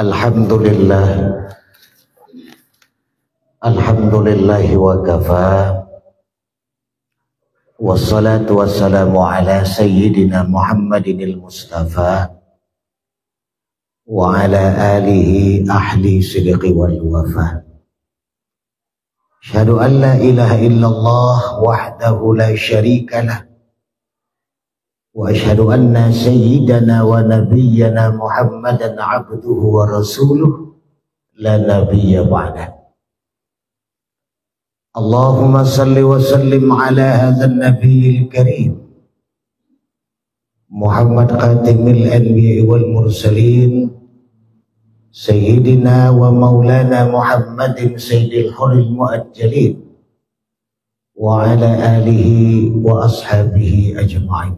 Alhamdulillah, alhamdulillahi wa kafa, wassalatu wassalamu ala sayyidina Muhammadinil Mustafa wa ala alihi ahli sidqi wal wafa. Asyhadu an la ilaha illallah wahdahu la syarika lah, wa asyhadu anna sayyidana wa nabiyyana Muhammadan abduhu wa rasuluh la nabiyya ba'dah. Allahumma salli wa sallim ala hadzal nabiyil karim Muhammad khatimil anbiya'i wal mursalin sayyidina wa maulana Muhammadin sayyidil huril muajjalin wa ala alihi wa ashabihi ajma'in.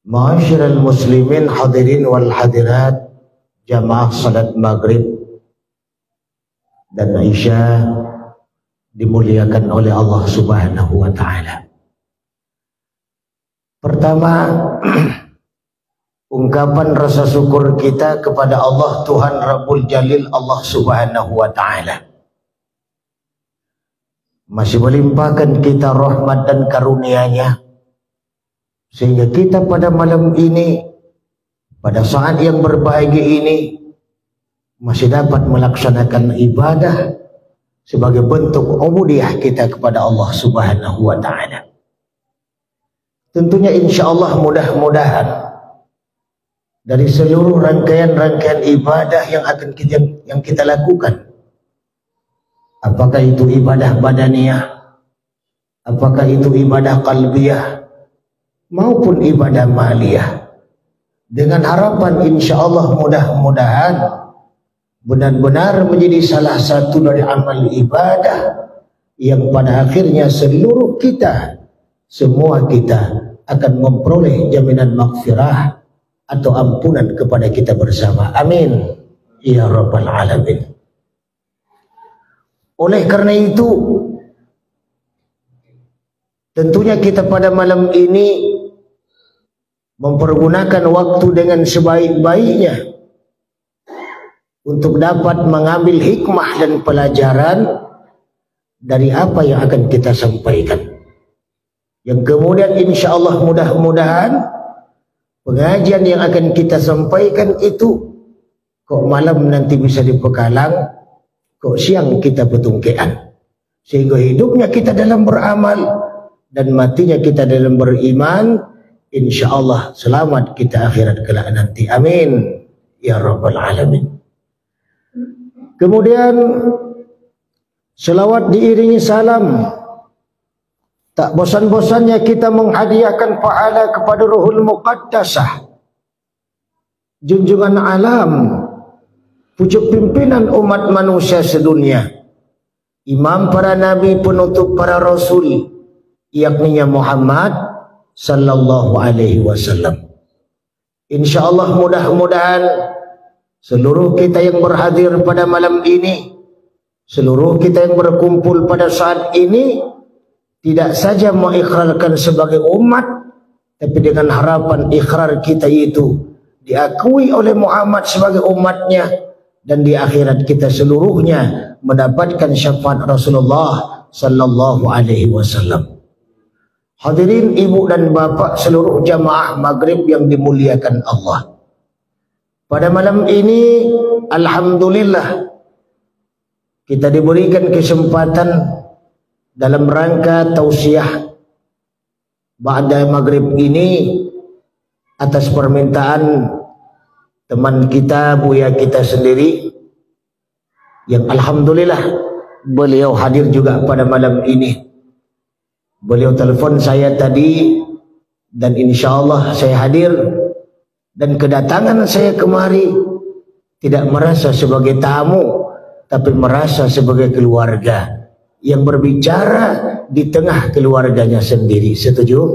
Ma'asyiral muslimin hadirin wal hadirat, jamaah salat maghrib dan isya dimuliakan oleh Allah Subhanahu wa ta'ala. Pertama, ungkapan rasa syukur kita kepada Allah Tuhan Rabbul Jalil, Allah Subhanahu wa ta'ala masih melimpahkan kita rahmat dan karunia-Nya, sehingga kita pada malam ini, pada saat yang berbahagia ini, masih dapat melaksanakan ibadah sebagai bentuk ubudiyah kita kepada Allah Subhanahu wa ta'ala. Tentunya insya Allah mudah-mudahan dari seluruh rangkaian-rangkaian ibadah yang kita lakukan, apakah itu ibadah badaniyah, apakah itu ibadah qalbiyah, maupun ibadah maliyah, dengan harapan insyaallah mudah-mudahan benar-benar menjadi salah satu dari amal ibadah yang pada akhirnya seluruh kita, semua kita akan memperoleh jaminan maghfirah atau ampunan kepada kita bersama. Amin ya rabbal alamin. Oleh karena itu, tentunya kita pada malam ini mempergunakan waktu dengan sebaik-baiknya untuk dapat mengambil hikmah dan pelajaran dari apa yang akan kita sampaikan, yang kemudian insya Allah mudah-mudahan pengajian yang akan kita sampaikan itu kok malam nanti bisa dipekalang, kok siang kita petungkean, sehingga hidupnya kita dalam beramal dan matinya kita dalam beriman. Insya Allah selamat kita akhirat kelak nanti. Amin ya rabbal alamin. Kemudian selawat diiringi salam. Tak bosan-bosannya kita menghadiahkan pahala kepada Ruhul Muqaddasah, junjungan alam, pucuk pimpinan umat manusia sedunia, imam para nabi, penutup para rasul, yakni Muhammad sallallahu alaihi wasallam. Insyaallah mudah-mudahan seluruh kita yang berhadir pada malam ini, seluruh kita yang berkumpul pada saat ini, tidak saja mengikrarkan sebagai umat, tapi dengan harapan ikrar kita itu diakui oleh Muhammad sebagai umatnya, dan di akhirat kita seluruhnya mendapatkan syafaat Rasulullah sallallahu alaihi wasallam. Hadirin ibu dan bapak seluruh jamaah maghrib yang dimuliakan Allah, pada malam ini alhamdulillah kita diberikan kesempatan dalam rangka tausiah ba'da maghrib ini atas permintaan teman kita, buya kita sendiri, yang alhamdulillah beliau hadir juga pada malam ini. Beliau telepon saya tadi dan insya Allah saya hadir, dan kedatangan saya kemari tidak merasa sebagai tamu, tapi merasa sebagai keluarga yang berbicara di tengah keluarganya sendiri. Setuju?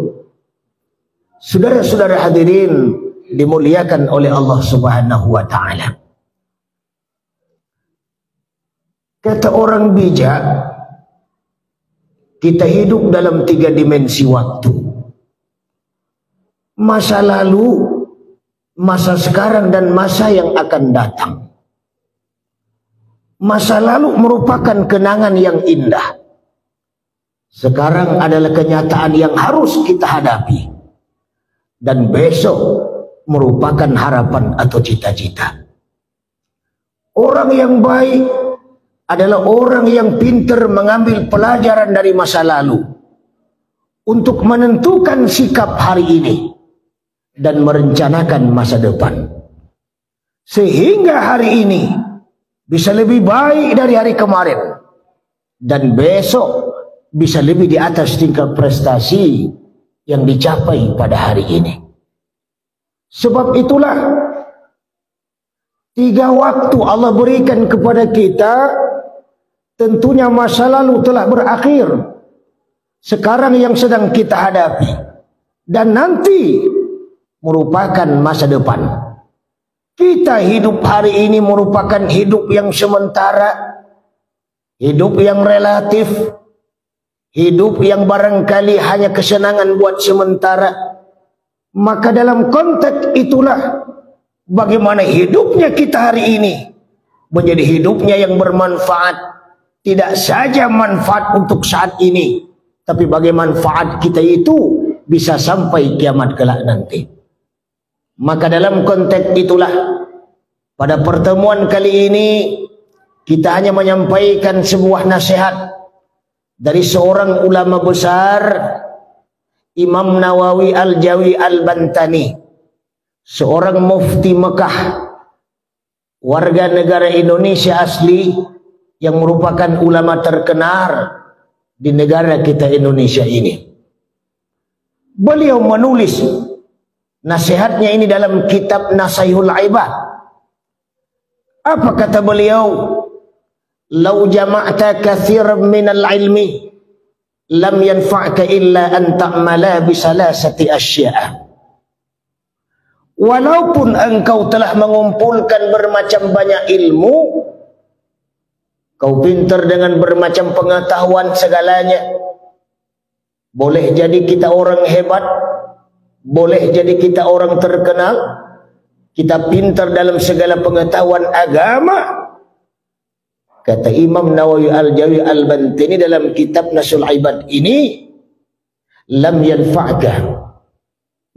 Saudara-saudara hadirin dimuliakan oleh Allah Subhanahu wa ta'ala. Kata orang bijak, kita hidup dalam 3 dimensi waktu. Masa lalu masa sekarang dan masa yang akan datang. Masa lalu merupakan kenangan yang indah. Sekarang adalah kenyataan yang harus kita hadapi. Dan besok merupakan harapan atau cita-cita. Orang yang baik adalah orang yang pintar mengambil pelajaran dari masa lalu untuk menentukan sikap hari ini dan merencanakan masa depan. Sehingga hari ini bisa lebih baik dari hari kemarin dan besok bisa lebih di atas tingkat prestasi yang dicapai pada hari ini. Sebab itulah 3 waktu Allah berikan kepada kita. Tentunya masa lalu telah berakhir. Sekarang yang sedang kita hadapi dan nanti merupakan masa depan. Kita hidup hari ini merupakan hidup yang sementara, hidup yang relatif, hidup yang barangkali hanya kesenangan buat sementara. Maka dalam konteks itulah bagaimana hidupnya kita hari ini menjadi hidupnya yang bermanfaat. Tidak saja manfaat untuk saat ini, tapi bagaimana manfaat kita itu bisa sampai kiamat kelak nanti. Maka dalam konteks itulah pada pertemuan kali ini kita hanya menyampaikan sebuah nasihat dari seorang ulama besar, Imam Nawawi Al-Jawi Al-Bantani, seorang mufti Mekah, warga negara Indonesia asli yang merupakan ulama terkenal di negara kita Indonesia ini. Beliau menulis nasihatnya ini dalam kitab Nasaihul Ibad. Apa kata beliau? Lau jama'ta katsiran minal ilmi lam yanfa'ka illa an ta'mala bi salasati asya'a. Walaupun engkau telah mengumpulkan bermacam banyak ilmu, kau pintar dengan bermacam pengetahuan segalanya, boleh jadi kita orang hebat, boleh jadi kita orang terkenal, kita pintar dalam segala pengetahuan agama. Kata Imam Nawawi Al-Jawi Al-Bantani dalam kitab Nasul Ibad ini, lam yanfa'ka,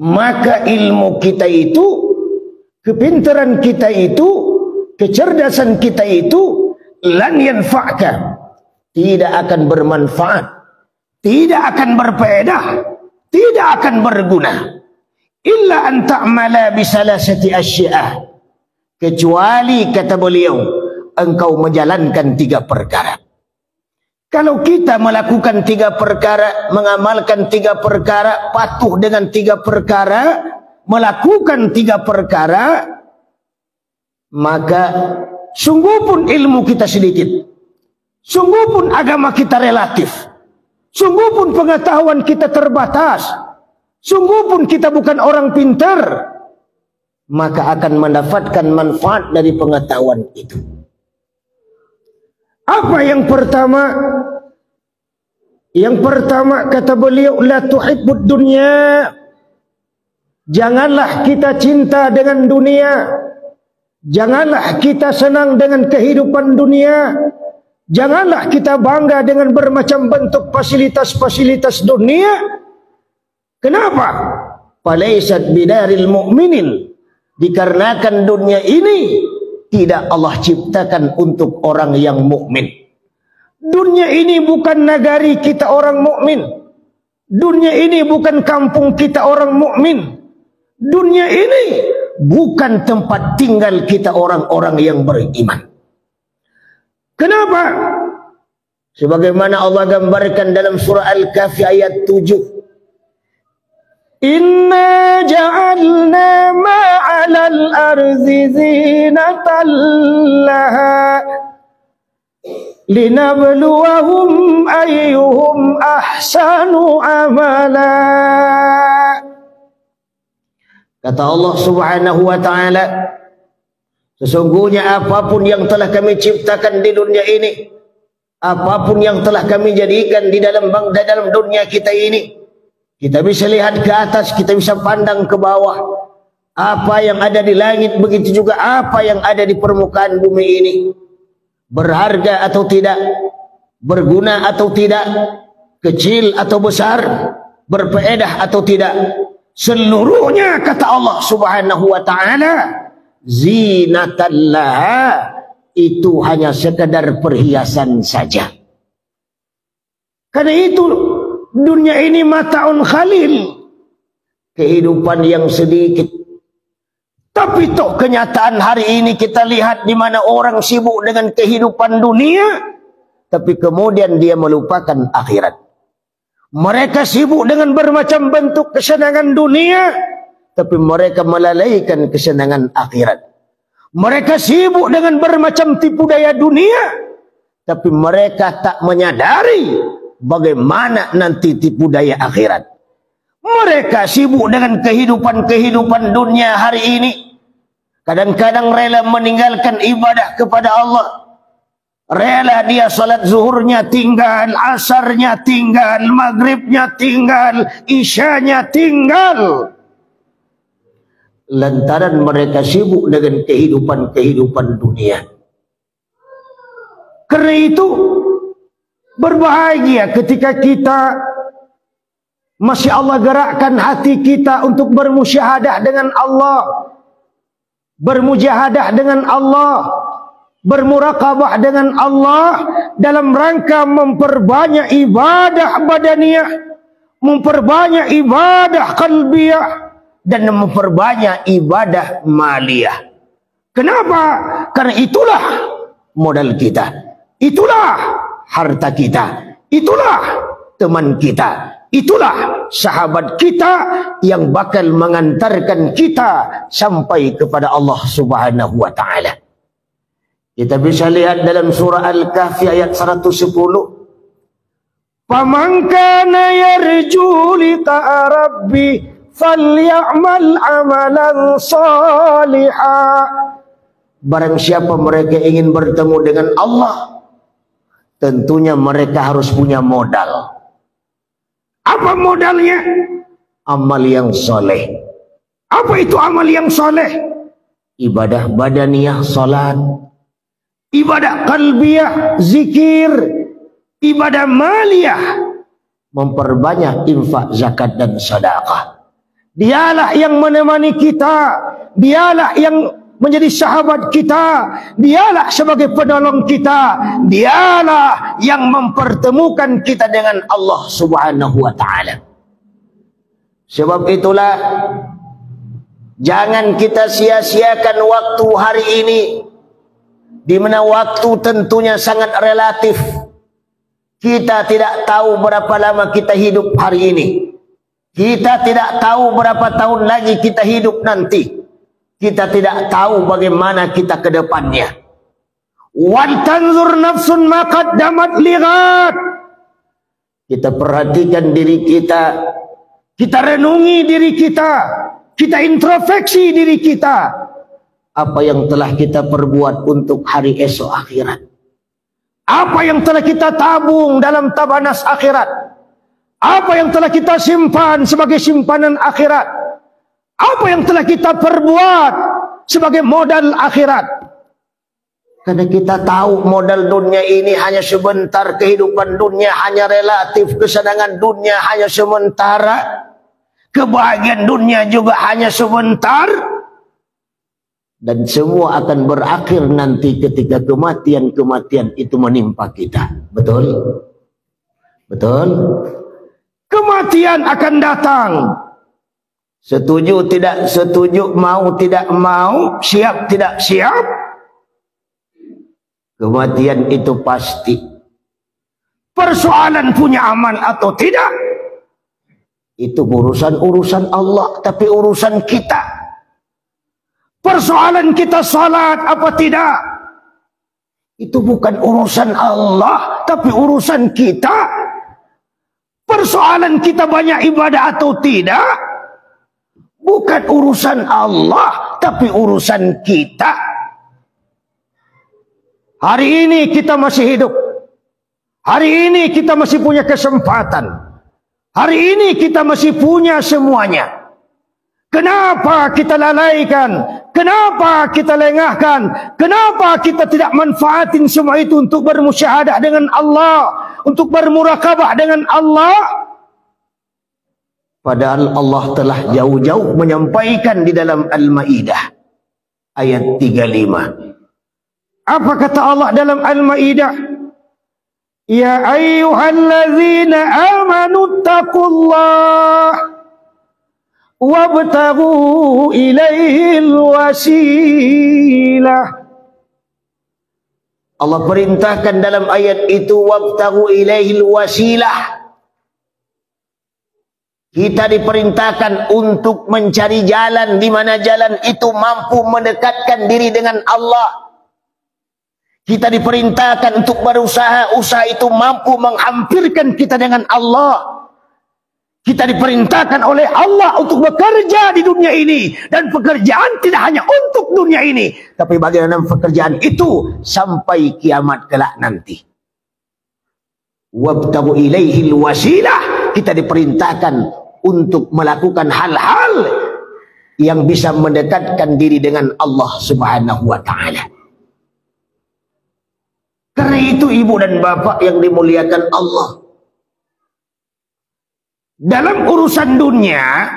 maka ilmu kita itu, kepintaran kita itu, kecerdasan kita itu lan yanfa'ka, tidak akan bermanfaat, tidak akan berfaedah, tidak akan berguna, illa an ta'mala bi salasati asya'a, kecuali kata beliau engkau menjalankan 3 perkara. Kalau kita melakukan 3 perkara, mengamalkan 3 perkara, patuh dengan 3 perkara, melakukan 3 perkara, maka sungguh pun ilmu kita sedikit, sungguh pun agama kita relatif, sungguh pun pengetahuan kita terbatas, sungguh pun kita bukan orang pintar, maka akan mendapatkan manfaat dari pengetahuan itu. Apa yang pertama? Yang pertama kata beliau, la tuhibbud dunya, janganlah kita cinta dengan dunia, janganlah kita senang dengan kehidupan dunia, janganlah kita bangga dengan bermacam bentuk fasilitas-fasilitas dunia. Kenapa? Falaisat bidaril mu'minin, dikarenakan dunia ini tidak Allah ciptakan untuk orang yang mukmin. Dunia ini bukan nagari kita orang mukmin. Dunia ini bukan kampung kita orang mukmin. Dunia ini bukan tempat tinggal kita orang-orang yang beriman. Kenapa? Sebagaimana Allah gambarkan dalam surah Al-Kahfi ayat 7. Inna ja'alna ma'alal arzi zinatan laha linabluwahum ayyuhum ahsanu amala. Kata Allah Subhanahu wa ta'ala, sesungguhnya apapun yang telah kami ciptakan di dunia ini, apapun yang telah kami jadikan di dalam dunia kita ini, kita bisa lihat ke atas, kita bisa pandang ke bawah, Apa yang ada di langit, begitu juga apa yang ada di permukaan bumi ini. Berharga atau tidak, berguna atau tidak, kecil atau besar, berfaedah atau tidak, seluruhnya kata Allah Subhanahu wa taala zinatan laha, itu hanya sekadar perhiasan saja. Karena itu dunia ini mataun khalil, kehidupan yang sedikit. Tapi toh kenyataan hari ini kita lihat di mana orang sibuk dengan kehidupan dunia, tapi kemudian dia melupakan akhirat. Mereka sibuk dengan bermacam bentuk kesenangan dunia, tapi mereka melalaikan kesenangan akhirat. Mereka sibuk dengan bermacam tipu daya dunia, tapi mereka tak menyadari bagaimana nanti tipu daya akhirat. Mereka sibuk dengan kehidupan dunia hari ini. Kadang-kadang rela meninggalkan ibadah kepada Allah. Rela dia salat zuhurnya tinggal, asarnya tinggal, maghribnya tinggal, isyanya tinggal. Lantaran mereka sibuk dengan kehidupan dunia. Karena itu berbahagia ketika kita masih Allah gerakkan hati kita untuk bermusyahadah dengan Allah, bermujahadah dengan Allah, bermuraqabah dengan Allah dalam rangka memperbanyak ibadah badaniyah, memperbanyak ibadah qalbiyah, dan memperbanyak ibadah maliyah. Kenapa? Karena itulah modal kita, itulah harta kita, itulah teman kita, itulah sahabat kita yang bakal mengantarkan kita sampai kepada Allah Subhanahu wa taala. Kita bisa lihat dalam surah Al-Kahfi ayat 110. Faman kana yarju liqa'a rabbi falyamal amalan salihah. Barang siapa mereka ingin bertemu dengan Allah, tentunya mereka harus punya modal. Apa modalnya? Amal yang soleh. Apa itu amal yang soleh? Ibadah badaniyah, salat. Ibadah qalbiyah, zikir. Ibadah maliyah, memperbanyak infak, zakat, dan sedekah. Dialah yang menemani kita, dialah yang menjadi sahabat kita, dialah sebagai penolong kita, dialah yang mempertemukan kita dengan Allah Subhanahu wa taala. Sebab itulah jangan kita sia-siakan waktu hari ini, di mana waktu tentunya sangat relatif. Kita tidak tahu berapa lama kita hidup hari ini. Kita tidak tahu berapa tahun lagi kita hidup nanti. Kita tidak tahu bagaimana kita ke depannya. Wal tanzur nafsun ma qaddamat lighat. Kita perhatikan diri kita. Kita renungi diri kita. Kita introspeksi diri kita. Apa yang telah kita perbuat untuk hari esok akhirat. Apa yang telah kita tabung dalam tabanas akhirat. Apa yang telah kita simpan sebagai simpanan akhirat. Apa yang telah kita perbuat sebagai modal akhirat. Karena kita tahu modal dunia ini hanya sebentar, kehidupan dunia hanya relatif, kesenangan dunia hanya sementara, kebahagiaan dunia juga hanya sebentar, dan semua akan berakhir nanti ketika kematian itu menimpa kita. Betul? Betul? Kematian akan datang. Setuju tidak setuju, mau tidak mau, siap tidak siap, kematian itu pasti. Persoalan punya amal atau tidak, itu urusan Allah, tapi urusan kita. Persoalan kita salat apa tidak, itu bukan urusan Allah, tapi urusan kita. Persoalan kita banyak ibadah atau tidak, bukan urusan Allah, tapi urusan kita. Hari ini kita masih hidup. Hari ini kita masih punya kesempatan. Hari ini kita masih punya semuanya. Kenapa kita lalaikan? Kenapa kita lengahkan? Kenapa kita tidak manfaatin semua itu untuk bermusyahadah dengan Allah, untuk bermurakabah dengan Allah? Padahal Allah telah jauh-jauh menyampaikan di dalam Al-Maidah ayat 35. Apa kata Allah dalam Al-Maidah? Ya ayyuhallazina amanu taqullah wabtaghu ilaihil wasilah. Allah perintahkan dalam ayat itu wabtaghu ilaihil wasilah. Kita diperintahkan untuk mencari jalan di mana jalan itu mampu mendekatkan diri dengan Allah. Kita diperintahkan untuk berusaha, usaha itu mampu menghampirkan kita dengan Allah. Kita diperintahkan oleh Allah untuk bekerja di dunia ini. Dan pekerjaan tidak hanya untuk dunia ini, tapi bagaimana pekerjaan itu sampai kiamat kelak nanti. Wabtaghu ilaihil wasilah. Kita diperintahkan untuk melakukan hal-hal yang bisa mendekatkan diri dengan Allah Subhanahu wa ta'ala. Karena itu ibu dan bapak yang dimuliakan Allah, dalam urusan dunia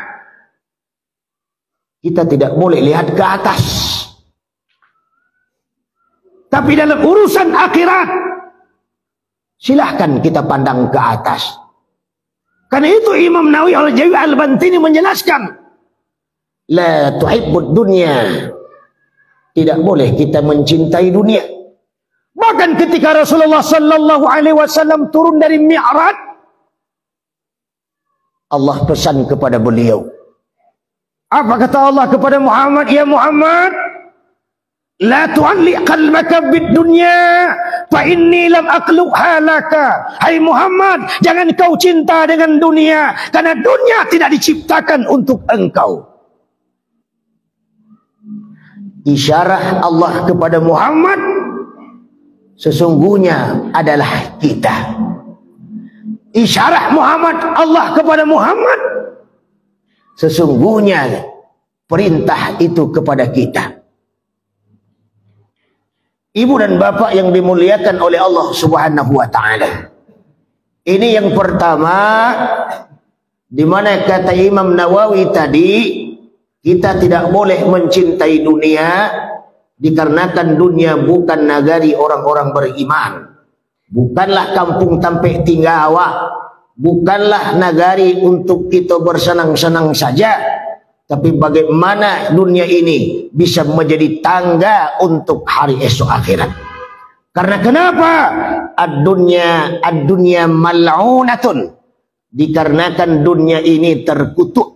kita tidak boleh lihat ke atas. Tapi dalam urusan akhirat silahkan kita pandang ke atas. Karena itu Imam Nawawi Al-Jawi Al-Bantini menjelaskan, la tuhibbud dunya, tidak boleh kita mencintai dunia. Bahkan ketika Rasulullah sallallahu alaihi wasallam turun dari Mi'raj, Allah pesan kepada beliau. Apa kata Allah kepada Muhammad? Ya Muhammad, la tu'alliq qalbaka bid dunya fa inni lam akhluqha laka. Hai Muhammad, jangan kau cinta dengan dunia, karena dunia tidak diciptakan untuk engkau. Isyarah Allah kepada Muhammad sesungguhnya adalah kita. Isyarah Muhammad Allah kepada Muhammad sesungguhnya perintah itu kepada kita. Ibu dan bapak yang dimuliakan oleh Allah Subhanahu wa ta'ala, ini yang pertama, di mana kata Imam Nawawi tadi, kita tidak boleh mencintai dunia dikarenakan dunia bukan nagari orang-orang beriman, bukanlah kampung tampek tinggawa, bukanlah nagari untuk kita bersenang-senang saja. Tapi bagaimana dunia ini bisa menjadi tangga untuk hari esok akhirat. Karena kenapa? Ad-dunya mal'unatun. Dikarenakan dunia ini terkutuk.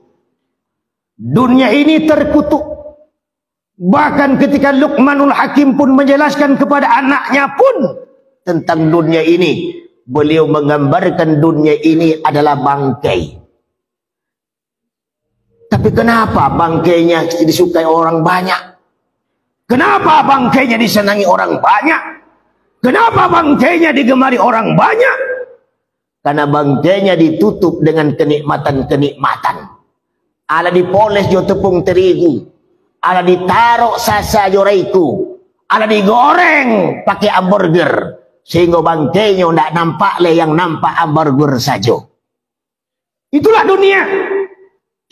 Dunia ini terkutuk. Bahkan ketika Luqmanul Hakim pun menjelaskan kepada anaknya pun tentang dunia ini, beliau menggambarkan dunia ini adalah bangkai. Tapi kenapa bangkainya disukai orang banyak? Kenapa bangkainya disenangi orang banyak? Kenapa bangkainya digemari orang banyak? Karena bangkainya ditutup dengan kenikmatan-kenikmatan. Ala dipoles jo tepung terigu, ala ditaruh sasa jo reiku, ala digoreng pakai hamburger, sehingga bangkainya tidak nampak le, yang nampak hamburger saja. Itulah dunia.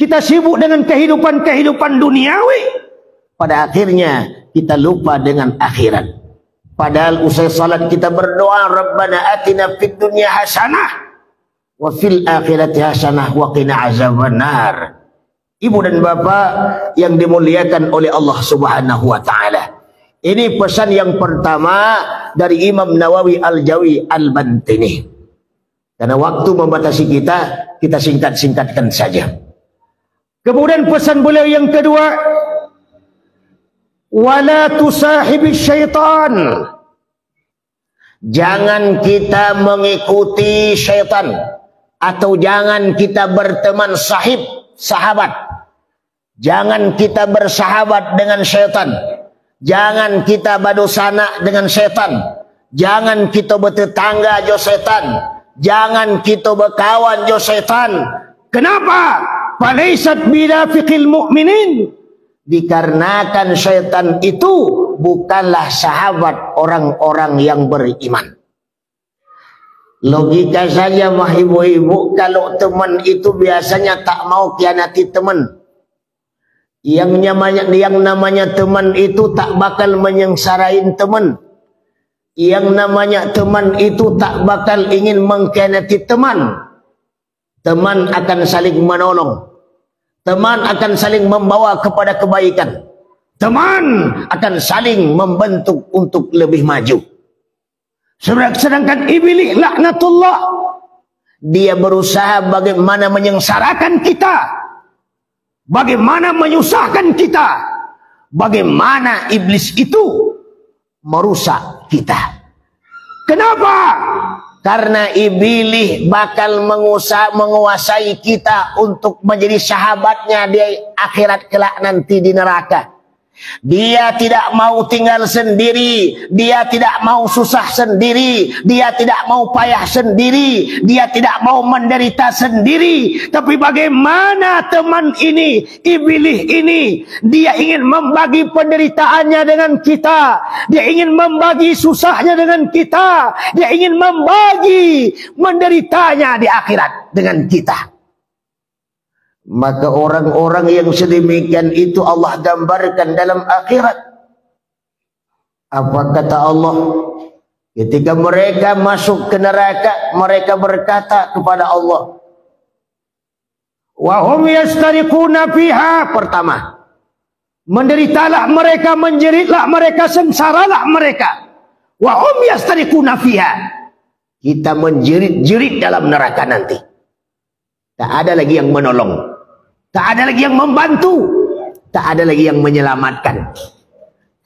Kita sibuk dengan kehidupan duniawi, pada akhirnya kita lupa dengan akhirat. Padahal usai salat kita berdoa, Rabbana atina fid dunya hasanah wa fil akhirati hasanah wa qina azabannar. Ibu dan bapak yang dimuliakan oleh Allah Subhanahu wa ta'ala, ini pesan yang pertama dari Imam Nawawi Al-Jawi Al-Bantini. Karena waktu membatasi kita singkat-singkatkan saja. Kemudian pesan beliau yang kedua, wala tusahibi syaitan. Jangan kita mengikuti syaitan, atau jangan kita berteman sahabat. Jangan kita bersahabat dengan syaitan. Jangan kita badusana dengan syaitan. Jangan kita bertetangga jo syaitan. Jangan kita berkawan jo syaitan. Kenapa? falaysat birafiqil mu'minin. Dikarenakan syaitan itu bukanlah sahabat orang-orang yang beriman. Logika saja mah ibu-ibu, kalau teman itu biasanya tak mau khianati teman. Yang namanya teman itu tak bakal menyengsarain teman. Yang namanya teman itu tak bakal ingin mengkhianati teman. Teman akan saling menolong. Teman akan saling membawa kepada kebaikan. Teman akan saling membentuk untuk lebih maju. Sedangkan iblis laknatullah, dia berusaha bagaimana menyengsarakan kita, bagaimana menyusahkan kita, bagaimana iblis itu merusak kita. Kenapa? Karena iblis bakal menguasai kita untuk menjadi sahabatnya di akhirat kelak nanti di neraka. Dia tidak mau tinggal sendiri, dia tidak mau susah sendiri, dia tidak mau payah sendiri, dia tidak mau menderita sendiri. Tapi bagaimana teman ini, iblis ini, dia ingin membagi penderitaannya dengan kita, dia ingin membagi susahnya dengan kita, dia ingin membagi menderitanya di akhirat dengan kita. Maka orang-orang yang sedemikian itu Allah gambarkan dalam akhirat. Apa kata Allah? Ketika mereka masuk ke neraka, mereka berkata kepada Allah, wa hum yastariquna fiha. Pertama, menderitalah mereka, menjeritlah mereka, sengsaralah mereka. Wa hum yastariquna fiha. Kita menjerit-jerit dalam neraka nanti. Tak ada lagi yang menolong. Tak ada lagi yang membantu. Tak ada lagi yang menyelamatkan.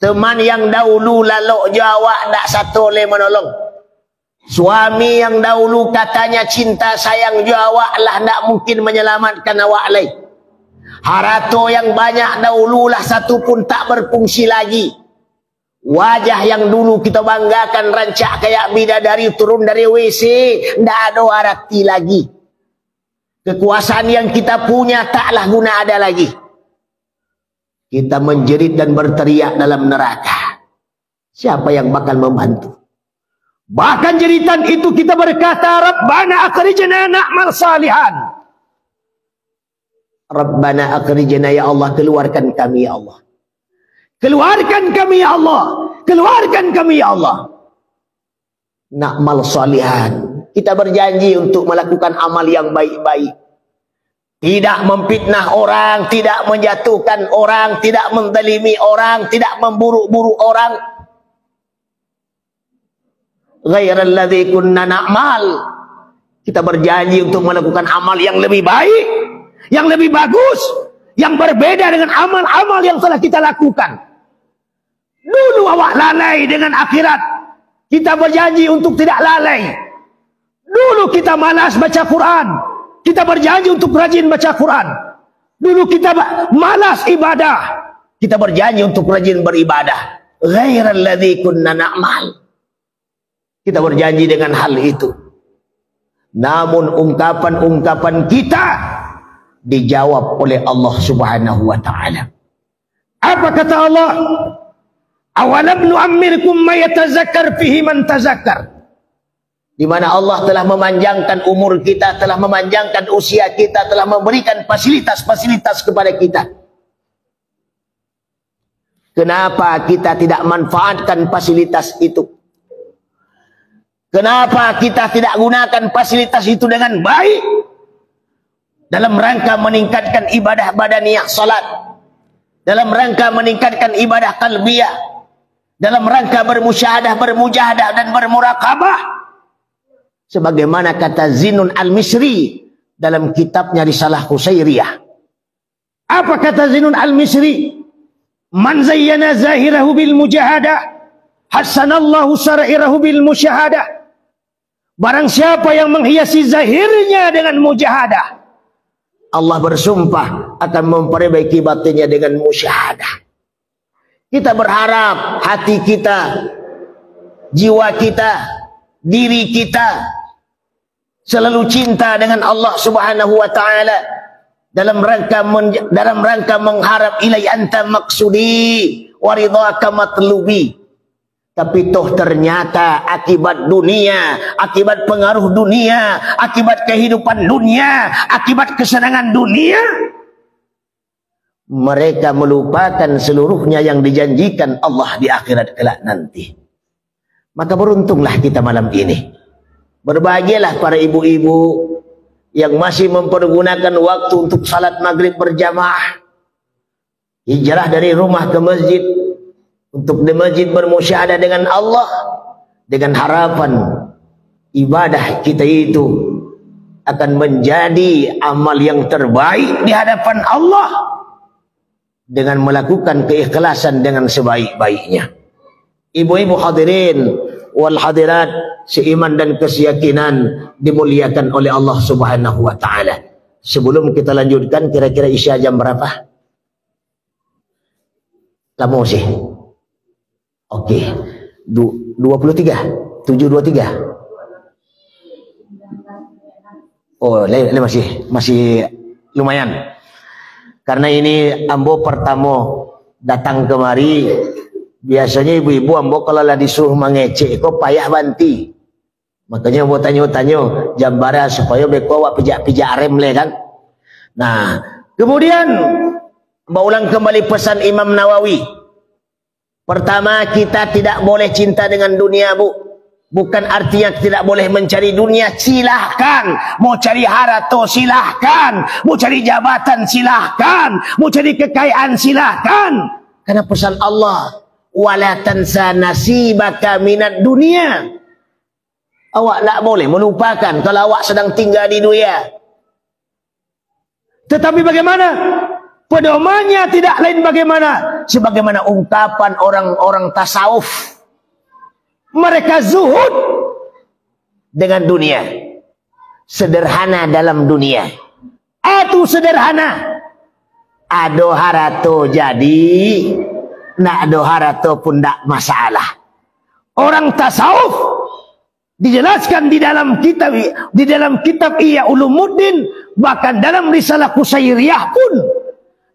Teman yang dahulu lalok jawab, tak satu oleh menolong. Suami yang dahulu katanya cinta sayang jawab lah, tak mungkin menyelamatkan awak lagi. Harta yang banyak dahulu lah satu pun tak berfungsi lagi. Wajah yang dulu kita banggakan rancak kayak bidadari turun dari WC, tak ada arti lagi. Kekuasaan yang kita punya taklah guna ada lagi. Kita menjerit dan berteriak dalam neraka. Siapa yang bakal membantu? Bahkan jeritan itu kita berkata, Rabbana akhrijna na'mal salihan. Rabbana akhrijna, ya Allah, keluarkan kami ya Allah. Keluarkan kami ya Allah. Keluarkan kami ya Allah. Na'mal salihan. Kita berjanji untuk melakukan amal yang baik-baik. Tidak memfitnah orang, tidak menjatuhkan orang, tidak menzalimi orang, tidak memburuk-buruk orang. Ghairal ladzi kunna na'mal. Kita berjanji untuk melakukan amal yang lebih baik, yang lebih bagus, yang berbeda dengan amal-amal yang telah kita lakukan. Dulu awak lalai dengan akhirat. Kita berjanji untuk tidak lalai. Dulu kita malas baca Quran, kita berjanji untuk rajin baca Quran. Dulu kita malas ibadah, kita berjanji untuk rajin beribadah. Ghairal ladzi kunna na'mal. Kita berjanji dengan hal itu. Namun ungkapan-ungkapan kita dijawab oleh Allah Subhanahu wa taala. Apa kata Allah? Awalam nu'ammirkum ma yatazakkar fihi man tazakkar. Di mana Allah telah memanjangkan umur kita, telah memanjangkan usia kita, telah memberikan fasilitas-fasilitas kepada kita. Kenapa kita tidak manfaatkan fasilitas itu? Kenapa kita tidak gunakan fasilitas itu dengan baik? Dalam rangka meningkatkan ibadah badaniyah, salat. Dalam rangka meningkatkan ibadah qalbiyah. Dalam rangka bermusyahadah, bermujahadah dan bermuraqabah. Sebagaimana kata Zinun al-Misri dalam kitabnya Risalah Qusairiyah. Apa kata Zinun al-Misri? Man zayyana zahirahu bil mujahadah, hasanallahu sarairahu bil musyahadah. Barang siapa yang menghiasi zahirnya dengan mujahadah, Allah bersumpah akan memperbaiki batinnya dengan musyahadah. Kita berharap hati kita, jiwa kita, diri kita selalu cinta dengan Allah Subhanahu wa taala, dalam rangka mengharap ilai anta maksudi wa ridhaka matlubi. Tapi toh ternyata akibat dunia, akibat pengaruh dunia, akibat kehidupan dunia, akibat kesenangan dunia, mereka melupakan seluruhnya yang dijanjikan Allah di akhirat kelak nanti. Maka beruntunglah kita malam ini. Berbahagialah para ibu-ibu yang masih mempergunakan waktu untuk salat maghrib berjamaah. Hijrah dari rumah ke masjid, untuk di masjid bermusyahadah dengan Allah, dengan harapan ibadah kita itu akan menjadi amal yang terbaik di hadapan Allah dengan melakukan keikhlasan dengan sebaik-baiknya. Ibu-ibu hadirin wal hadirat seiman dan keyakinan dimuliakan oleh Allah Subhanahu wa taala. Sebelum kita lanjutkan, kira-kira isya jam berapa? Lama sih. Oke. 23, 7:23. Oh, masih lumayan. Karena ini ambo pertama datang kemari. Biasanya ibu-ibu ambo kalau lah disuruh mengecek kok payah banti. Makanya ambo tanya-tanya jam bara supaya beko awak pijak-pijak rem le kan. Nah, kemudian ambo ulang kembali pesan Imam Nawawi. Pertama, kita tidak boleh cinta dengan dunia, Bu. Bukan artinya tidak boleh mencari dunia. Silahkan. Mau cari harta, silahkan. Mau cari jabatan, silahkan. Mau cari kekayaan, silahkan. Karena pesan Allah, wala tansa nasibaka minad dunia. Awak tak boleh melupakan kalau awak sedang tinggal di dunia. Tetapi bagaimana? Pedomannya tidak lain bagaimana? Sebagaimana ungkapan orang-orang tasawuf. Mereka zuhud dengan dunia. Sederhana dalam dunia. Itu sederhana. Ado harato jadi, nak ado harato pun tak masalah. Orang tasawuf dijelaskan di dalam kitab Ihya Ulumuddin, bahkan dalam risalah Qusairiyah pun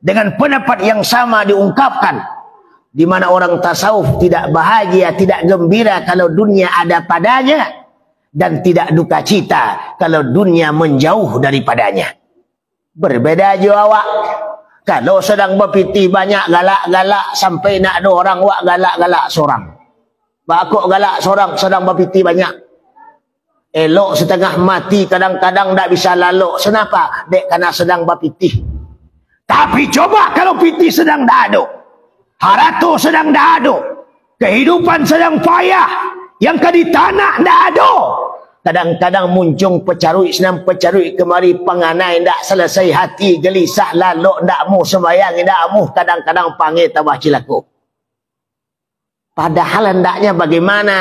dengan pendapat yang sama diungkapkan, di mana orang tasawuf tidak bahagia, tidak gembira kalau dunia ada padanya, dan tidak duka cita kalau dunia menjauh daripadanya. Berbeda jo awak. Kalau sedang berpiti banyak galak-galak sampai nak ada orang wak galak-galak seorang. Bakok galak seorang sedang berpiti banyak. Elok setengah mati, kadang-kadang tak bisa lalok. Kenapa? Dek karena sedang berpiti. Tapi coba kalau piti sedang tak ada, harato sedang tak ada, kehidupan sedang payah, yang di tanah tak ada. Kadang-kadang muncung pecarui senam pecarui kemari panganai tak selesai hati gelisah lalok tak mau sembayang tak mau, kadang-kadang panggil tabah cilaku. Padahal hendaknya bagaimana?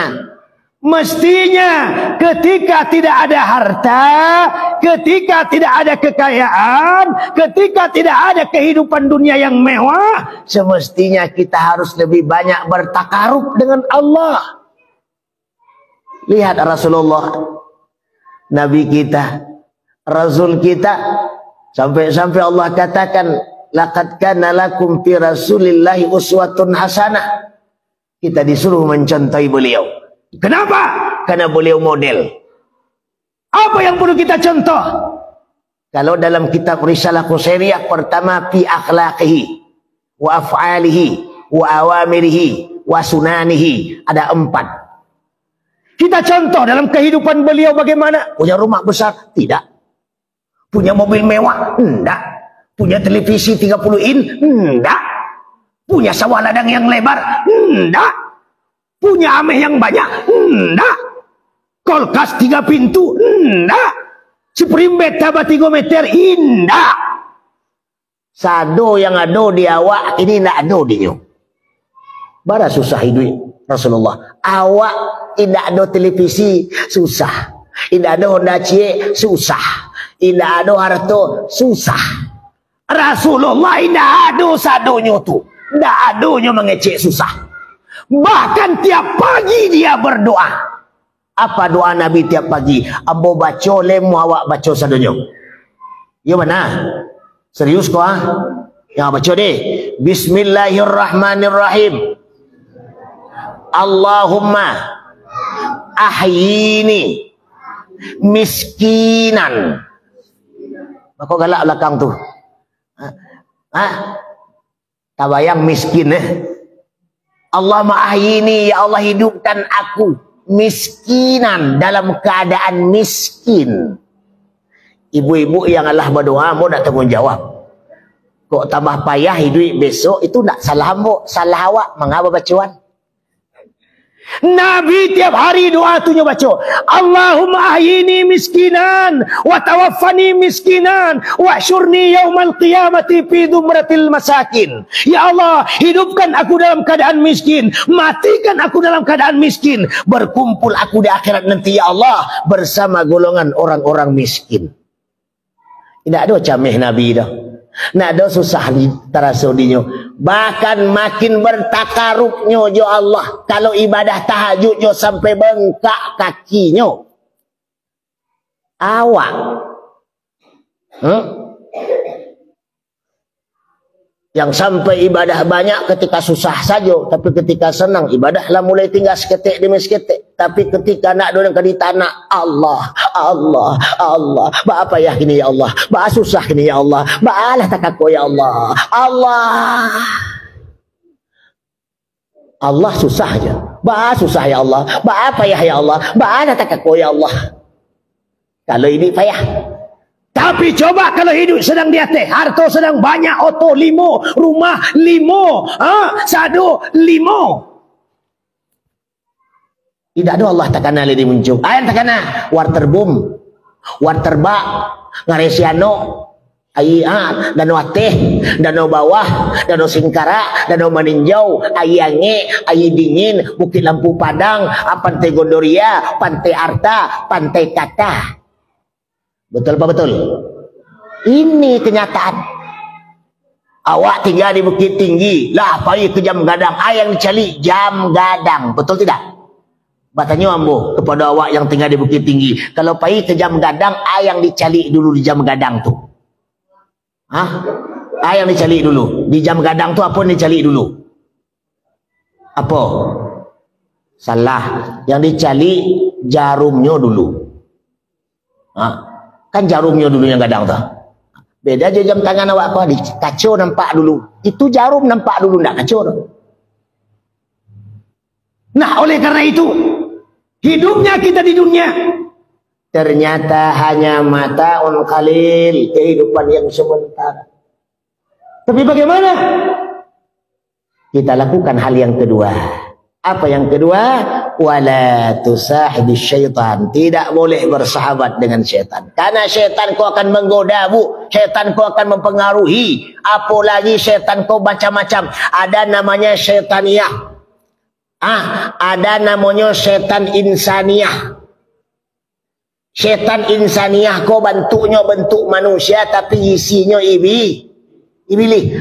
Mestinya ketika tidak ada harta, ketika tidak ada kekayaan, ketika tidak ada kehidupan dunia yang mewah, semestinya kita harus lebih banyak bertakarub dengan Allah. Lihat Rasulullah, Nabi kita, Rasul kita, sampai-sampai Allah katakan, laqad kana lakum fi Rasulillahi uswatun hasanah. Kita disuruh mencontohi beliau. Kenapa? Karena beliau model. Apa yang perlu kita contoh? Kalau dalam kitab Risalah Qusairiyah, pertama fi akhlaqihi wa af'alihi wa awamirihi wa sunanihi, ada 4. Kita contoh dalam kehidupan beliau bagaimana? Punya rumah besar? Tidak. Punya mobil mewah? Tidak. Punya televisi 30 in? Tidak. Punya sawah ladang yang lebar? Tidak. Punya ameh yang banyak? Tidak. Kulkas 3 pintu? Tidak. Seprimbet tabat 3 meter? Tidak. Sado yang ada di awak ini tidak ada di nyo. Bara susah hidup Rasulullah. Awak tidak ada televisi, susah. Tidak ada Honda Cie, susah. Tidak ada harta, susah. Rasulullah tidak ada sadonyo tu. Tidak ada nyo mengecek susah. Bahkan tiap pagi dia berdoa. Apa doa Nabi tiap pagi? Ambo baca lemu awak baca sadonyo. Ya mana? Serius kau Ya baca deh. Bismillahirrahmanirrahim. Allahumma ahyini miskinan. Kau galak belakang tu. Tak bayang miskin Allahumma ahyini, ya Allah hidupkan aku miskinan, dalam keadaan miskin. Ibu-ibu yang Allah berdoa mau nak tanggungjawab. Kok tambah payah hidup besok itu tak salah hamba, salah awak. Mengapa bacaan? Nabi tiap hari doa tu baca, Allahumma ahyini miskinan wa tawaffani miskinan wa syurni yaumal qiyamati fi dzumratil masakin. Ya Allah, hidupkan aku dalam keadaan miskin, matikan aku dalam keadaan miskin, berkumpul aku di akhirat nanti ya Allah bersama golongan orang-orang miskin. Tidak ada camih Nabi dah. Nak ada susah di terasa dinyo. Bahkan makin bertakarubnya jo Allah. Kalau ibadah tahajud jo sampai bengkak kakinya. Awak. Yang sampai ibadah banyak ketika susah saja, tapi ketika senang ibadahlah mulai tinggal seketik demi seketik. Tapi ketika nak duduk di tanah, Allah, Allah, Allah. Ba apa ya kini ya Allah? Ba susah kini ya Allah? Ba alah takako ya Allah. Allah. Allah susah aja. Ba susah ya Allah. Ba apa ya Allah? Ba alah takako ya Allah. Kalau ini payah. Tapi coba kalau hidup sedang di atas, harta sedang banyak, oto limo, rumah limo, sado limo. Tidak ada Allah takana lagi muncul. Ayat takana water boom, water bak, ngaresiano, danau ateh, danau bawah, danau singkara, danau maninjau, ange, dingin, bukit lampu padang, pantai Gondoria, pantai Arta, pantai Kata. Betul apa betul? Ini kenyataan. Awak tinggal di Bukit Tinggi, lah pergi ke Jam Gadang. Yang dicari Jam Gadang, betul tidak? Bertanya ambo kepada awak yang tinggal di Bukit Tinggi, kalau pergi ke Jam Gadang, yang dicari dulu di Jam Gadang tu? Yang dicari dulu di Jam Gadang tu apa yang dicari dulu? Apa? Salah. Yang dicari jarumnya dulu. Kan jarumnya dulu yang gadang tu. Beda je jam tangan awak kau, kacau nampak dulu. Itu jarum nampak dulu, tak kacau tu. Nah, oleh karena itu, hidupnya kita di dunia ternyata hanya mataun qalil, kehidupan yang sementara. Tapi bagaimana? Kita lakukan hal yang kedua. Apa yang kedua? Wala tusahibis syaitan. Tidak boleh bersahabat dengan syaitan. Karena syaitan kau akan menggodamu, syaitan kau akan mempengaruhi. Apalagi syaitan kau macam-macam. Ada namanya syaitaniyah. Ada namanya syaitan insaniyah. Syaitan insaniyah kau bentuknya bentuk manusia tapi isinya iblis.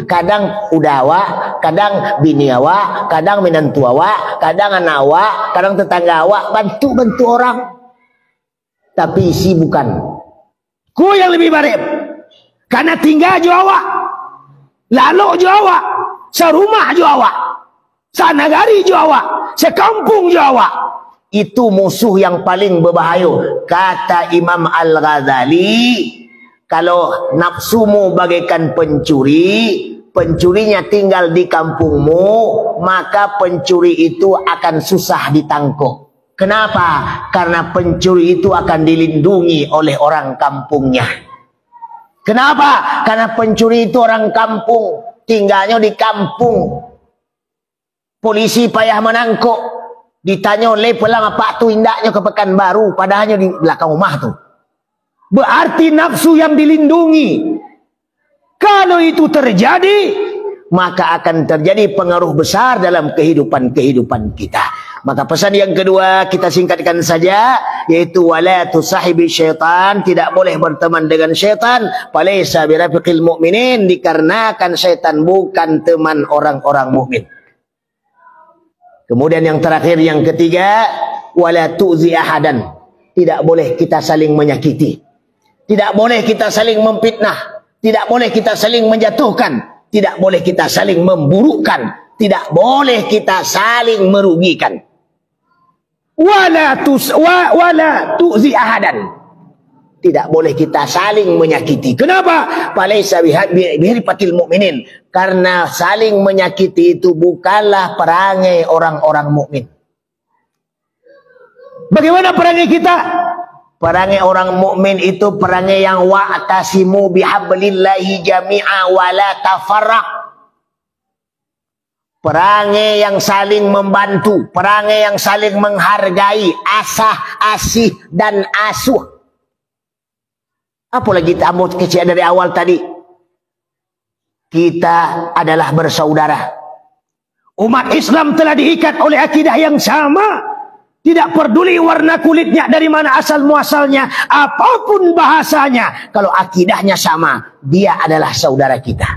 Kadang udawa, kadang bini awak, kadang menantu awak, kadang anak awak, kadang tetangga awak, bantu orang. Tapi isi bukan. Ku yang lebih baik. Karena tinggal jo awak, lalu jo awak, serumah jo awak, sanagari jo awak, sekampung jo awak. Itu musuh yang paling berbahaya. Kata Imam Al-Ghazali, kalau nafsumu bagaikan pencuri, pencurinya tinggal di kampungmu, maka pencuri itu akan susah ditangkap. Kenapa? Karena pencuri itu akan dilindungi oleh orang kampungnya. Kenapa? Karena pencuri itu orang kampung, tinggalnya di kampung. Polisi payah menangkap. Ditanya oleh pelang apa tu indaknya ke Pekanbaru, padahalnya di belakang rumah tu. Berarti nafsu yang dilindungi. Kalau itu terjadi, maka akan terjadi pengaruh besar dalam kehidupan kita. Maka pesan yang kedua kita singkatkan saja, yaitu wala tusahibi syaitan. Tidak boleh berteman dengan syaitan. Falaysa birafiqil mu'minin, dikarenakan syaitan bukan teman orang-orang mukmin. Kemudian yang terakhir, yang ketiga, wala tu'zi ahadan. Tidak boleh kita saling menyakiti. Tidak boleh kita saling memfitnah. Tidak boleh kita saling menjatuhkan. Tidak boleh kita saling memburukkan. Tidak boleh kita saling merugikan. Wala tu'zi ahadan. Tidak boleh kita saling menyakiti. Kenapa? Falaisa bihirfatil mu'minin. Karena saling menyakiti itu bukanlah perangai orang-orang mukmin. Bagaimana perangai kita? Perangai orang mukmin itu perangai yang wa'tasimu bihablillahi jami'a wa la tafarraq. Perangai yang saling membantu, perangai yang saling menghargai, asah, asih dan asuh. Apalagi tamu kecil dari awal tadi. Kita adalah bersaudara. Umat Islam telah diikat oleh akidah yang sama. Tidak peduli warna kulitnya, dari mana asal muasalnya, apapun bahasanya. Kalau akidahnya sama, dia adalah saudara kita.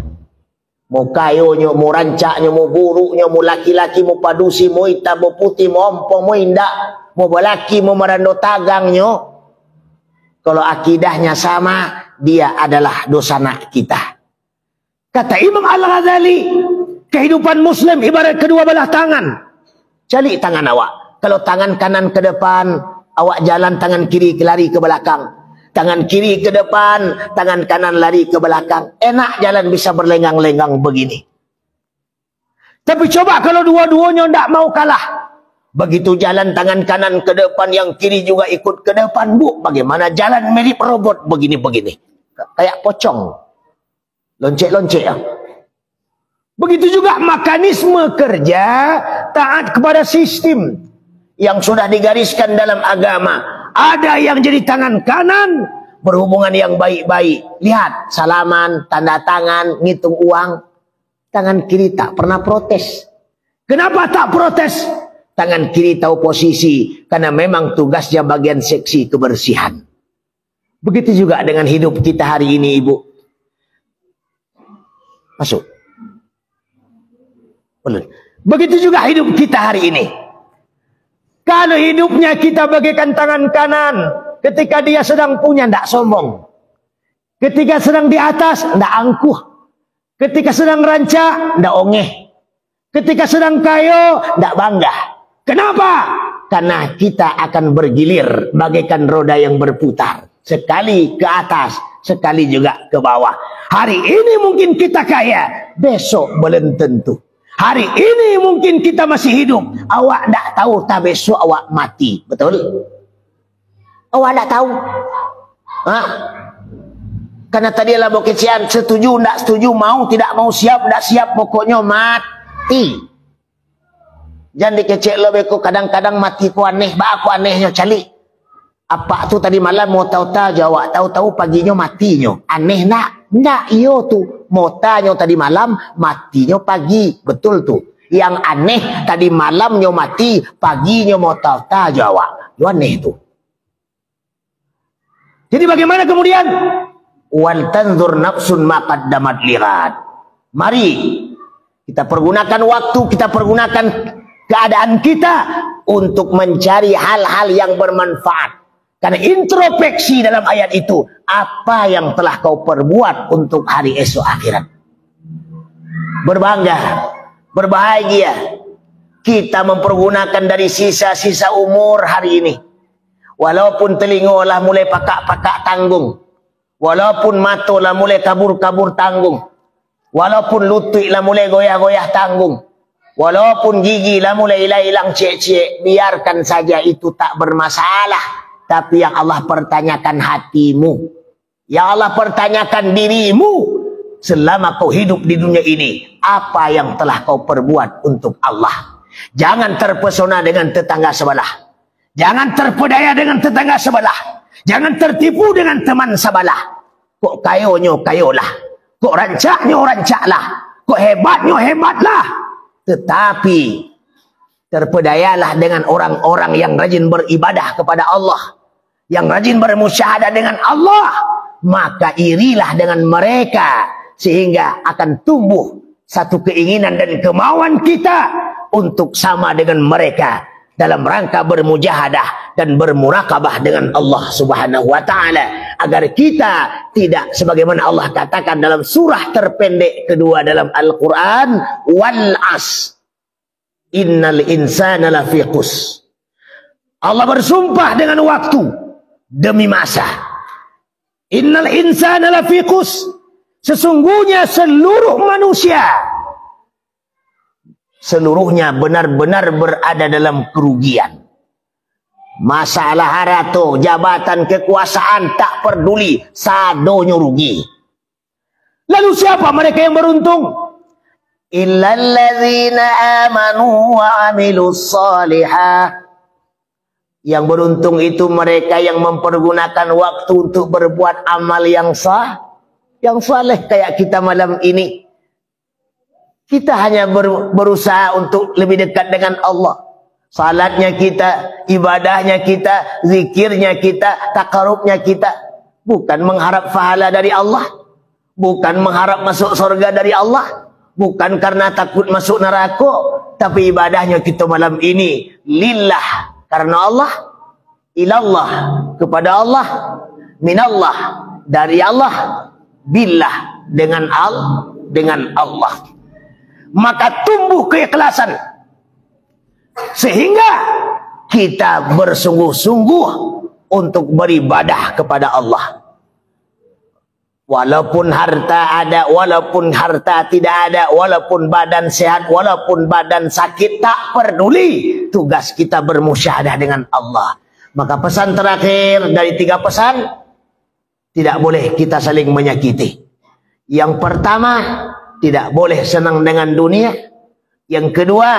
Mau kayonya, mau rancaknya, mau buruknya, mau laki-laki, mau padusi, mau hitam, mau putih, mau ompong, mau indak, mau balaki, mau marando tagangnya. Kalau akidahnya sama, dia adalah dosana kita. Kata Imam Al-Ghazali, kehidupan Muslim ibarat kedua belah tangan. Cari tangan awak. Kalau tangan kanan ke depan, awak jalan, tangan kiri lari ke belakang. Tangan kiri ke depan, tangan kanan lari ke belakang. Enak jalan bisa berlenggang-lenggang begini. Tapi coba kalau dua-duanya tidak mau kalah. Begitu jalan tangan kanan ke depan, yang kiri juga ikut ke depan, bu. Bagaimana jalan mirip robot begini-begini. Kayak pocong. Loncek-loncek ya. Begitu juga mekanisme kerja taat kepada sistem yang sudah digariskan dalam agama. Ada yang jadi tangan kanan, berhubungan yang baik-baik. Lihat, salaman, tanda tangan, ngitung uang. Tangan kiri tak pernah protes. Kenapa tak protes? Tangan kiri tahu posisi, karena memang tugasnya bagian seksi kebersihan. Begitu juga dengan hidup kita hari ini, Ibu. Masuk. Boleh. Begitu juga hidup kita hari ini. Kalau hidupnya kita bagaikan tangan kanan, ketika dia sedang punya, tidak sombong. Ketika sedang di atas, tidak angkuh. Ketika sedang rancak, tidak ongeh. Ketika sedang kayo, tidak bangga. Kenapa? Karena kita akan bergilir bagaikan roda yang berputar. Sekali ke atas, sekali juga ke bawah. Hari ini mungkin kita kaya, besok belum tentu. Hari ini mungkin kita masih hidup. Awak tak tahu tak besok awak mati. Betul? Awak tak tahu. Hah? Karena tadi lah bokecian, setuju tak setuju, mau tidak mau, siap tak siap, pokoknya mati. Jangan dikecek lo beko, kadang-kadang mati ku aneh, aku anehnya cali. Apa tu tadi malam mau tahu-tahu jawab, tahu-tahu paginya matinya. Aneh nak? Nak iyo tu. Mau tanya tadi malam, matinya pagi. Betul tu. Yang aneh tadi malamnya mati, paginya mau tahu-tahu jawab. Itu aneh tu. Jadi bagaimana kemudian? Wal tanzur nafsun ma qaddamat lighad. Mari kita pergunakan waktu, kita pergunakan keadaan kita untuk mencari hal-hal yang bermanfaat. Karena introspeksi dalam ayat itu, apa yang telah kau perbuat untuk hari esok akhirat. Berbangga, berbahagia, kita mempergunakan dari sisa-sisa umur hari ini. Walaupun telinga lah mulai pakak-pakak tanggung, walaupun mata lah mulai kabur-kabur tanggung, walaupun lutut lah mulai goyah-goyah tanggung, walaupun gigi lah mulai hilang-hilang cek-cek, biarkan saja, itu tak bermasalah. Tapi yang Allah pertanyakan hatimu, yang Allah pertanyakan dirimu selama kau hidup di dunia ini. Apa yang telah kau perbuat untuk Allah? Jangan terpesona dengan tetangga sebelah, jangan terpedaya dengan tetangga sebelah, jangan tertipu dengan teman sebelah. Kok kayonya kayolah, kok rancaknya rancaklah, kok hebatnya hebatlah. Tetapi terpedayalah dengan orang-orang yang rajin beribadah kepada Allah, yang rajin bermusyahadah dengan Allah. Maka irilah dengan mereka, sehingga akan tumbuh satu keinginan dan kemauan kita untuk sama dengan mereka dalam rangka bermujahadah dan bermurakabah dengan Allah Subhanahu wa taala. agar kita tidak sebagaimana Allah katakan dalam surah terpendek kedua dalam Al-Quran, wal as innal insana lafi khusr. Allah bersumpah dengan waktu demi masa. Innal insana lafi khusr, sesungguhnya seluruh manusia seluruhnya benar-benar berada dalam kerugian. Masalah harato, jabatan, kekuasaan tak peduli, sadonya rugi. Lalu siapa mereka yang beruntung? Illalladzina amanu wa amilus salihah. Yang beruntung itu mereka yang mempergunakan waktu untuk berbuat amal yang sah, yang saleh. Kayak kita malam ini, kita hanya berusaha untuk lebih dekat dengan Allah. Salatnya kita, ibadahnya kita, zikirnya kita, takarubnya kita. Bukan mengharap pahala dari Allah. Bukan mengharap masuk surga dari Allah. Bukan karena takut masuk neraka. Tapi ibadahnya kita malam ini lillah, karena Allah. Ilallah, kepada Allah. Minallah, dari Allah. Billah, dengan Allah. Maka tumbuh keikhlasan. Sehingga kita bersungguh-sungguh untuk beribadah kepada Allah. Walaupun harta ada, walaupun harta tidak ada, walaupun badan sehat, walaupun badan sakit, tak peduli. Tugas kita bermusyahadah dengan Allah. Maka pesan terakhir dari 3 pesan, tidak boleh kita saling menyakiti. Yang pertama, tidak boleh senang dengan dunia. Yang kedua,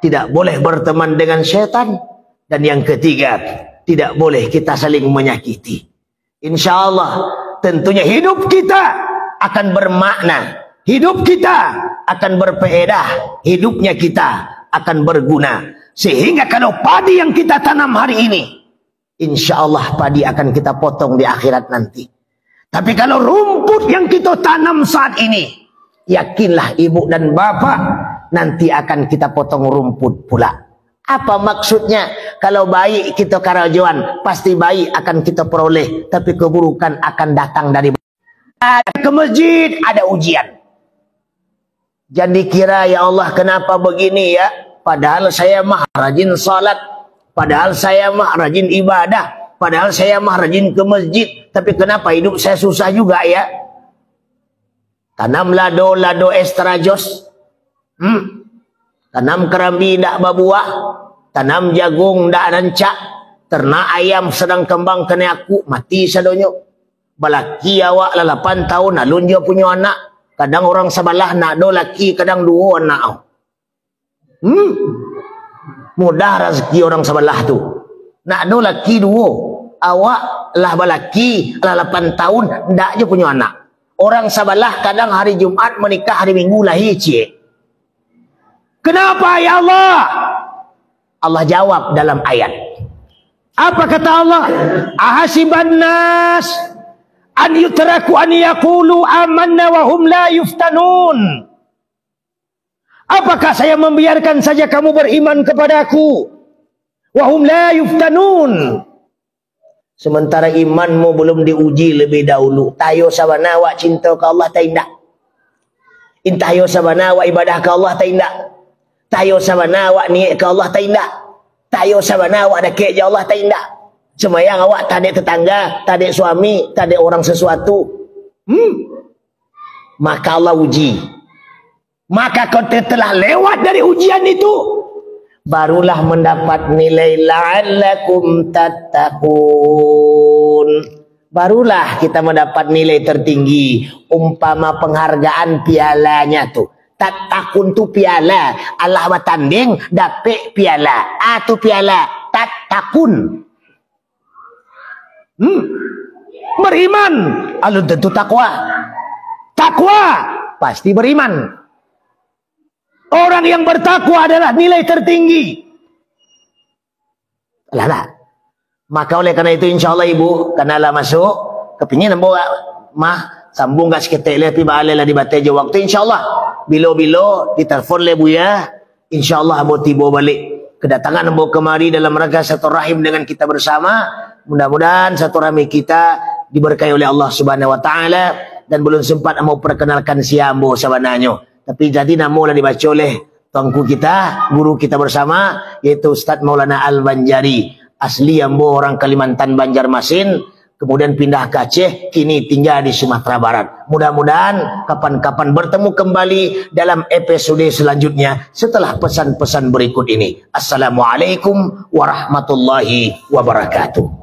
tidak boleh berteman dengan syaitan. Dan yang ketiga, tidak boleh kita saling menyakiti. Insya Allah, tentunya hidup kita akan bermakna. Hidup kita akan berfaedah. Hidupnya kita akan berguna. Sehingga kalau padi yang kita tanam hari ini, insya Allah padi akan kita potong di akhirat nanti. Tapi kalau rumput yang kita tanam saat ini, yakinlah ibu dan bapak, nanti akan kita potong rumput pula. Apa maksudnya? Kalau baik kita karajuan, pasti baik akan kita peroleh. Tapi keburukan akan datang dari ke masjid, ada ujian. Jangan dikira, ya Allah kenapa begini ya? Padahal saya mah rajin salat. Padahal saya mah rajin ibadah. Padahal saya mah rajin ke masjid. Tapi kenapa hidup saya susah juga ya? Tanam lado estrajos. Tanam kerambi ndak berbuah, tanam jagung ndak rancak, ternak ayam sedang kembang kena aku, mati sadonyo. Balaki awak lah 8 tahun, alun dia punya anak. Kadang orang sebelah nak do laki, kadang 2 anak. Mudah rezeki orang sebelah tu. Nak do laki 2, awak lah balaki lah 8 tahun, ndak je punya anak. Orang sebelah kadang hari Jumat menikah, hari Minggu lahir cik. Kenapa ya Allah? Allah jawab dalam ayat. Apa kata Allah? Ahasiban nas an yutraku an yaqulu amanna wa hum la yuftanun. Apakah saya membiarkan saja kamu beriman kepadaku? Wa hum la yuftanun. Sementara imanmu belum diuji lebih dahulu. Tayo sabana wa cinta ke Allah tak indah. Intayo sabana wa ibadah ke Allah tak indah. Tayo sabana awak niat ke Allah tak indah. Tayo sabana awak dekat je Allah tak indah. Semayang awak tak ada tetangga, tak ada suami, tak ada orang sesuatu. Maka Allah uji. Maka kau telah lewat dari ujian itu, barulah mendapat nilai la'allakum tattaqun. Barulah kita mendapat nilai tertinggi. Umpama penghargaan pialanya tuh. Tatakun tu piala, Allah bertanding dapat piala. Tu piala tatakun. Beriman, alun tentu takwa. Takwa pasti beriman. Orang yang bertakwa adalah nilai tertinggi. Lah. Maka oleh karena itu insya Allah ibu, karena lah masuk kepingin bawa mah sambung gas kita lebih balik lah di batai je waktu insya Allah. Bilo-bilo ditelepon le buya, insyaallah abo tiba balik. Kedatangan abo kemari dalam rangka satu rahim dengan kita bersama. Mudah-mudahan satu rahim kita diberkahi oleh Allah Subhanahu wa taala, dan belum sempat mau perkenalkan si Ambo sebenarnya. Tapi jadi nama lah dibaca oleh tuanku kita, guru kita bersama, yaitu Ustaz Maulana Al-Banjari. Asli Ambo orang Kalimantan Banjarmasin, kemudian pindah ke Aceh, kini tinggal di Sumatera Barat. Mudah-mudahan kapan-kapan bertemu kembali dalam episode selanjutnya setelah pesan-pesan berikut ini. Assalamualaikum warahmatullahi wabarakatuh.